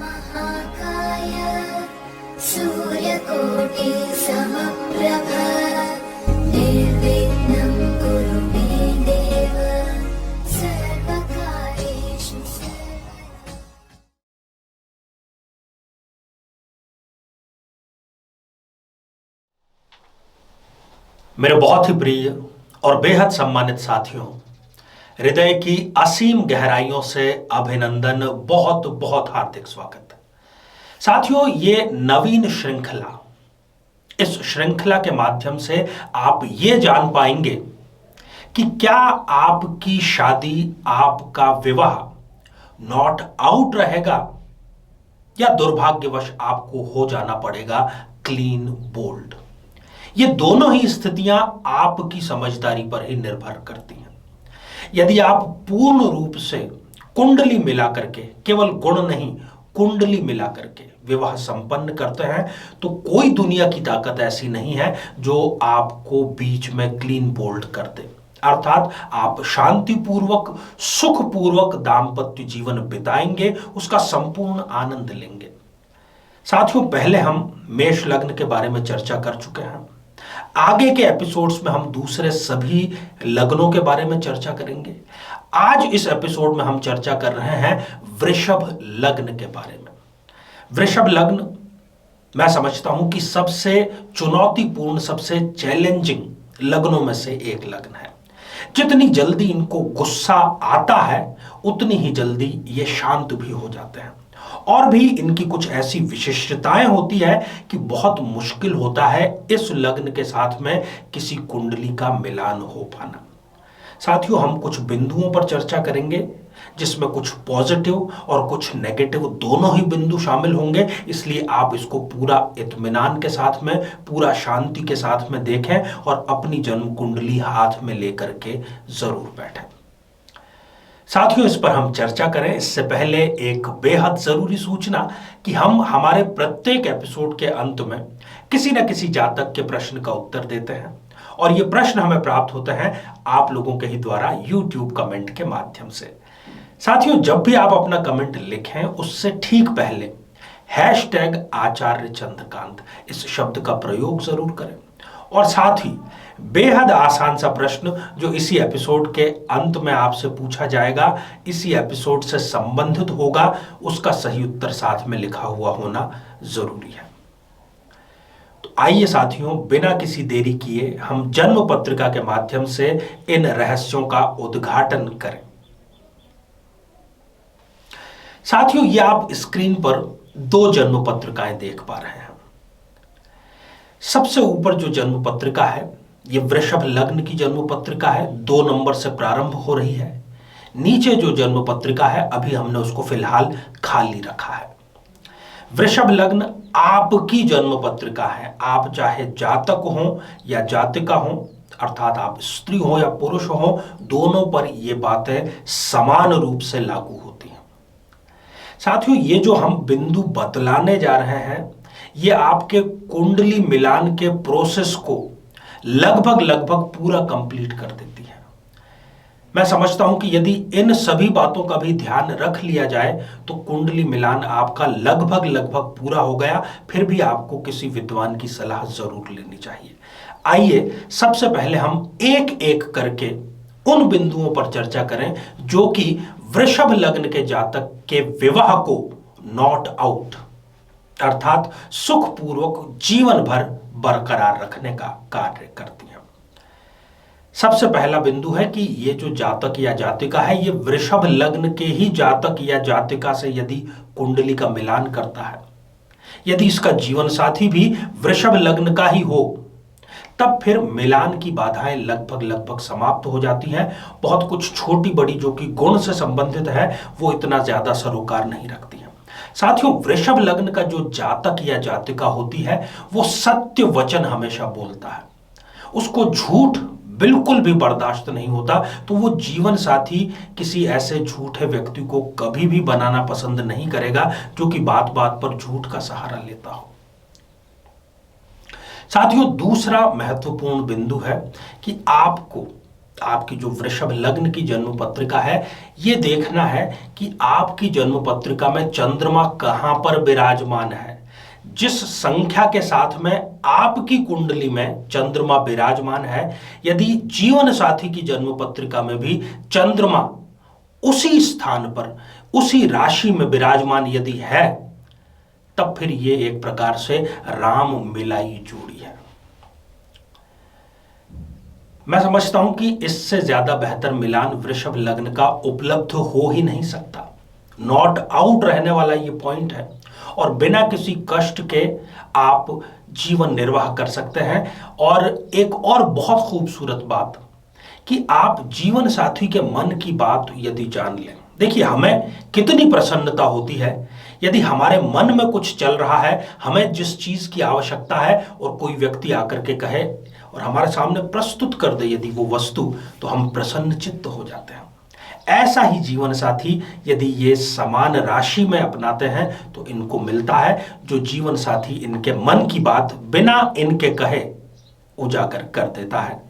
महाकाय सूर्यकोटि समप्रभ निर्विघ्नं कुरु मे देव सर्वकार्येषु सर्वदा। मेरे बहुत ही प्रिय और बेहद सम्मानित साथियों, हृदय की असीम गहराइयों से अभिनंदन, बहुत बहुत हार्दिक स्वागत। साथियों, ये नवीन श्रृंखला, इस श्रृंखला के माध्यम से आप ये जान पाएंगे कि क्या आपकी शादी, आपका विवाह नॉट आउट रहेगा या दुर्भाग्यवश आपको हो जाना पड़ेगा क्लीन बोल्ड। ये दोनों ही स्थितियां आपकी समझदारी पर ही निर्भर करती हैं। यदि आप पूर्ण रूप से कुंडली मिला करके, केवल गुण नहीं कुंडली मिला करके विवाह संपन्न करते हैं, तो कोई दुनिया की ताकत ऐसी नहीं है जो आपको बीच में क्लीन बोल्ड कर दे। अर्थात आप शांतिपूर्वक, सुखपूर्वक दाम्पत्य जीवन बिताएंगे, उसका संपूर्ण आनंद लेंगे। साथियों, पहले हम मेष लग्न के बारे में चर्चा कर चुके हैं। आगे के एपिसोड्स में हम दूसरे सभी लग्नों के बारे में चर्चा करेंगे। आज इस एपिसोड में हम चर्चा कर रहे हैं वृषभ लग्न के बारे में। वृषभ लग्न मैं समझता हूं कि सबसे चुनौतीपूर्ण, सबसे चैलेंजिंग लग्नों में से एक लग्न है। जितनी जल्दी इनको गुस्सा आता है, उतनी ही जल्दी ये शांत भी हो जाते हैं। और भी इनकी कुछ ऐसी विशिष्टताएं होती है कि बहुत मुश्किल होता है इस लग्न के साथ में किसी कुंडली का मिलान हो पाना। साथियों, हम कुछ बिंदुओं पर चर्चा करेंगे जिसमें कुछ पॉजिटिव और कुछ नेगेटिव दोनों ही बिंदु शामिल होंगे। इसलिए आप इसको पूरा इत्मीनान के साथ में, पूरा शांति के साथ में देखें और अपनी जन्म कुंडली हाथ में लेकर के जरूर बैठें। साथियों, इस पर हम चर्चा करें इससे पहले एक बेहद जरूरी सूचना कि हम हमारे प्रत्येक एपिसोड के अंत में किसी न किसी जातक के प्रश्न का उत्तर देते हैं और ये प्रश्न हमें प्राप्त होते हैं आप लोगों के ही द्वारा YouTube कमेंट के माध्यम से। साथियों, जब भी आप अपना कमेंट लिखें, उससे ठीक पहले #आचार्य चंद्रकांत इस शब्द का प्रयोग जरूर करें। और साथ ही बेहद आसान सा प्रश्न जो इसी एपिसोड के अंत में आपसे पूछा जाएगा, इसी एपिसोड से संबंधित होगा, उसका सही उत्तर साथ में लिखा हुआ होना जरूरी है। तो आइए साथियों, बिना किसी देरी किए हम जन्म पत्रिका के माध्यम से इन रहस्यों का उद्घाटन करें। साथियों, ये आप स्क्रीन पर 2 जन्म पत्रिकाएं देख पा रहे हैं। सबसे ऊपर जो जन्म पत्रिका है, ये वृषभ लग्न की जन्म पत्रिका है, 2 नंबर से प्रारंभ हो रही है। नीचे जो जन्म पत्रिका है, अभी हमने उसको फिलहाल खाली रखा है। वृषभ लग्न आपकी जन्म पत्रिका है। आप चाहे जातक हो या जातिका हो, अर्थात आप स्त्री हो या पुरुष हो, दोनों पर ये बातें समान रूप से लागू होती हैं। साथियों, ये जो हम बिंदु बतलाने जा रहे हैं, ये आपके कुंडली मिलान के प्रोसेस को लगभग पूरा कंप्लीट कर देती है। मैं समझता हूं कि यदि इन सभी बातों का भी ध्यान रख लिया जाए तो कुंडली मिलान आपका लगभग पूरा हो गया। फिर भी आपको किसी विद्वान की सलाह जरूर लेनी चाहिए। आइए सबसे पहले हम एक एक करके उन बिंदुओं पर चर्चा करें जो कि वृषभ लग्न के जातक के विवाह को नॉट आउट, अर्थात सुखपूर्वक जीवन भर बरकरार रखने का कार्य करती है। सबसे पहला बिंदु है कि ये जो जातक या जातिका है, ये वृषभ लग्न के ही जातक या जातिका से यदि कुंडली का मिलान करता है, यदि इसका जीवन साथी भी वृषभ लग्न का ही हो, तब फिर मिलान की बाधाएं लगभग समाप्त हो जाती हैं। बहुत कुछ छोटी बड़ी जो कि गुण से संबंधित है, वो इतना ज्यादा सरोकार नहीं रखती है। साथियों, वृषभ लग्न का जो जातक या जातिका होती है, वो सत्य वचन हमेशा बोलता है। उसको झूठ बिल्कुल भी बर्दाश्त नहीं होता, तो वो जीवन साथी किसी ऐसे झूठे व्यक्ति को कभी भी बनाना पसंद नहीं करेगा जो कि बात बात पर झूठ का सहारा लेता हो। साथियों, दूसरा महत्वपूर्ण बिंदु है कि आपको आपकी जो वृषभ लग्न की जन्म पत्रिका है, ये देखना है कि आपकी जन्म पत्रिका में चंद्रमा कहां पर विराजमान है। जिस संख्या के साथ में आपकी कुंडली में चंद्रमा विराजमान है, यदि जीवन साथी की जन्म पत्रिका में भी चंद्रमा उसी स्थान पर, उसी राशि में विराजमान यदि है, तब फिर ये एक प्रकार से राम मिलाई जोड़ी है। मैं समझता हूं कि इससे ज्यादा बेहतर मिलान वृषभ लग्न का उपलब्ध हो ही नहीं सकता। नॉट आउट रहने वाला ये पॉइंट है और बिना किसी कष्ट के आप जीवन निर्वाह कर सकते हैं। और एक और बहुत खूबसूरत बात कि आप जीवन साथी के मन की बात यदि जान लें। देखिए, हमें कितनी प्रसन्नता होती है यदि हमारे मन में कुछ चल रहा है, हमें जिस चीज की आवश्यकता है, और कोई व्यक्ति आकर के कहे और हमारे सामने प्रस्तुत कर दे यदि वो वस्तु, तो हम प्रसन्नचित्त हो जाते हैं। ऐसा ही जीवन साथी यदि ये समान राशि में अपनाते हैं तो इनको मिलता है, जो जीवन साथी इनके मन की बात बिना इनके कहे उजागर कर देता है।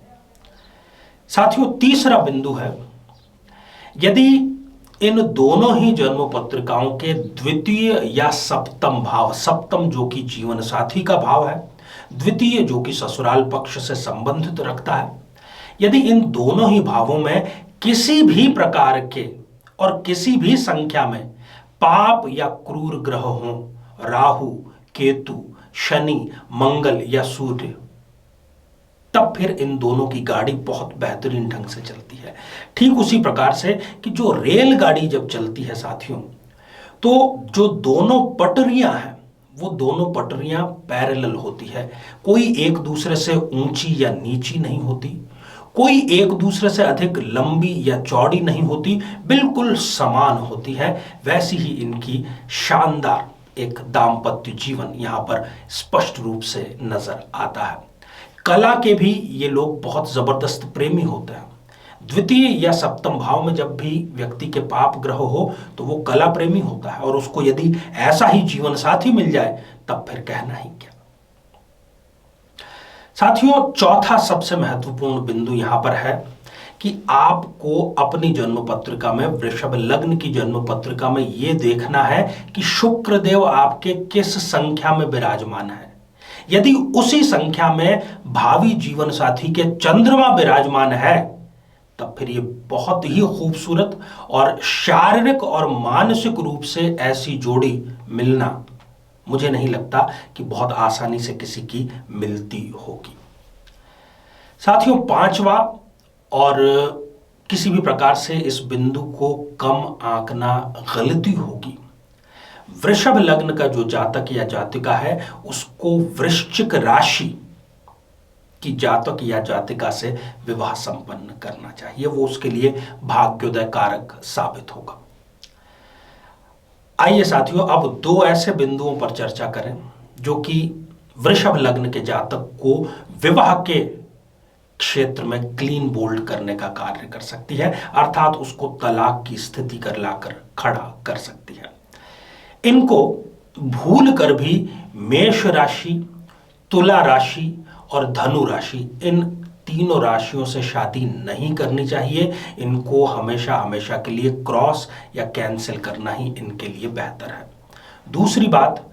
साथियों, तीसरा बिंदु है, यदि इन दोनों ही जन्म पत्रिकाओं के द्वितीय या सप्तम भाव, सप्तम जो कि जीवन साथी का भाव है, द्वितीय जो कि ससुराल पक्ष से संबंधित रखता है, यदि इन दोनों ही भावों में किसी भी प्रकार के और किसी भी संख्या में पाप या क्रूर ग्रह हों, राहु, केतु, शनि, मंगल या सूर्य, तब फिर इन दोनों की गाड़ी बहुत बेहतरीन ढंग से चलती है। ठीक उसी प्रकार से कि जो रेलगाड़ी जब चलती है साथियों, तो जो दोनों पटरियां हैं वो दोनों पटरियां पैरेलल होती है। कोई एक दूसरे से ऊंची या नीची नहीं होती, कोई एक दूसरे से अधिक लंबी या चौड़ी नहीं होती, बिल्कुल समान होती है। वैसी ही इनकी शानदार एक दाम्पत्य जीवन यहां पर स्पष्ट रूप से नजर आता है। कला के भी ये लोग बहुत जबरदस्त प्रेमी होते हैं। द्वितीय या सप्तम भाव में जब भी व्यक्ति के पाप ग्रह हो तो वो कला प्रेमी होता है, और उसको यदि ऐसा ही जीवन साथी मिल जाए तब फिर कहना ही क्या। साथियों, चौथा सबसे महत्वपूर्ण बिंदु यहां पर है कि आपको अपनी जन्म पत्रिका में, वृषभ लग्न की जन्म पत्रिका में यह देखना है कि शुक्र देव आपके किस संख्या में विराजमान है। यदि उसी संख्या में भावी जीवन साथी के चंद्रमा विराजमान है, तब फिर ये बहुत ही खूबसूरत और शारीरिक और मानसिक रूप से ऐसी जोड़ी मिलना मुझे नहीं लगता कि बहुत आसानी से किसी की मिलती होगी। साथियों, पांचवा, और किसी भी प्रकार से इस बिंदु को कम आंकना गलती होगी, वृषभ लग्न का जो जातक या जातिका है उसको वृश्चिक राशि की जातक या जातिका से विवाह संपन्न करना चाहिए। वो उसके लिए भाग्योदय कारक साबित होगा। आइए साथियों, अब दो ऐसे बिंदुओं पर चर्चा करें जो कि वृषभ लग्न के जातक को विवाह के क्षेत्र में क्लीन बोल्ड करने का कार्य कर सकती है, अर्थात उसको तलाक की स्थिति कर लाकर खड़ा कर सकती है। इनको भूल कर भी मेष राशि, तुला राशि और धनु राशि, इन तीनों राशियों से शादी नहीं करनी चाहिए। इनको हमेशा हमेशा के लिए क्रॉस या कैंसिल करना ही इनके लिए बेहतर है। दूसरी बात,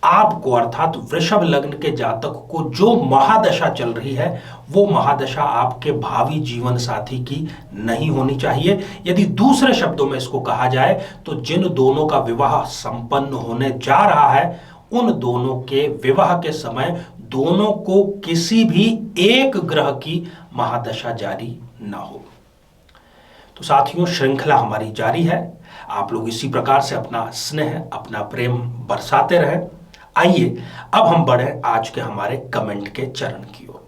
आपको अर्थात वृषभ लग्न के जातक को जो महादशा चल रही है वो महादशा आपके भावी जीवन साथी की नहीं होनी चाहिए। यदि दूसरे शब्दों में इसको कहा जाए तो जिन दोनों का विवाह संपन्न होने जा रहा है उन दोनों के विवाह के समय दोनों को किसी भी एक ग्रह की महादशा जारी ना हो। तो साथियों, श्रृंखला हमारी जारी है। आप लोग इसी प्रकार से अपना स्नेह, अपना प्रेम बरसाते रहे। आइए अब हम बढ़े आज के हमारे कमेंट के चरण की ओर।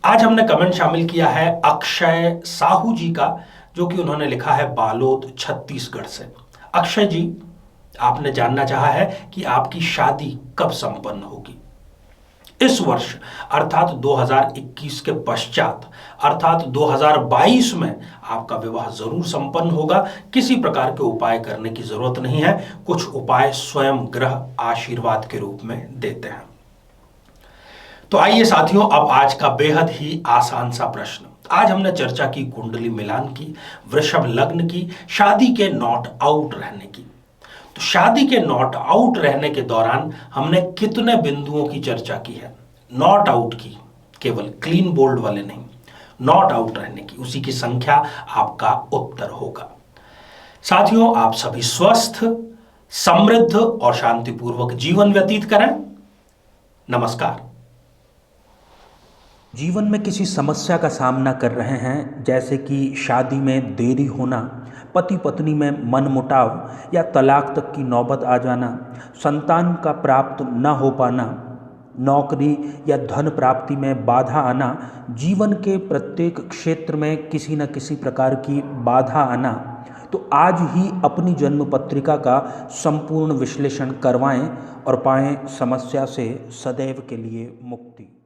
आज हमने कमेंट शामिल किया है अक्षय साहू जी का, जो कि उन्होंने लिखा है बालोद छत्तीसगढ़ से। अक्षय जी, आपने जानना चाहा है कि आपकी शादी कब संपन्न होगी। इस वर्ष अर्थात 2021 के पश्चात अर्थात 2022 में आपका विवाह जरूर संपन्न होगा। किसी प्रकार के उपाय करने की जरूरत नहीं है, कुछ उपाय स्वयं ग्रह आशीर्वाद के रूप में देते हैं। तो आइए साथियों, अब आज का बेहद ही आसान सा प्रश्न। आज हमने चर्चा की कुंडली मिलान की, वृषभ लग्न की, शादी के नॉट आउट रहने की। तो शादी के नॉट आउट रहने के दौरान हमने कितने बिंदुओं की चर्चा की है? नॉट आउट की, केवल क्लीन बोल्ड वाले नहीं, नॉट आउट रहने की, उसी की संख्या आपका उत्तर होगा। साथियों, आप सभी स्वस्थ, समृद्ध और शांतिपूर्वक जीवन व्यतीत करें। नमस्कार। जीवन में किसी समस्या का सामना कर रहे हैं, जैसे कि शादी में देरी होना, पति पत्नी में मनमुटाव या तलाक तक की नौबत आ जाना, संतान का प्राप्त न हो पाना, नौकरी या धन प्राप्ति में बाधा आना, जीवन के प्रत्येक क्षेत्र में किसी न किसी प्रकार की बाधा आना, तो आज ही अपनी जन्म पत्रिका का संपूर्ण विश्लेषण करवाएं और पाएं समस्या से सदैव के लिए मुक्ति।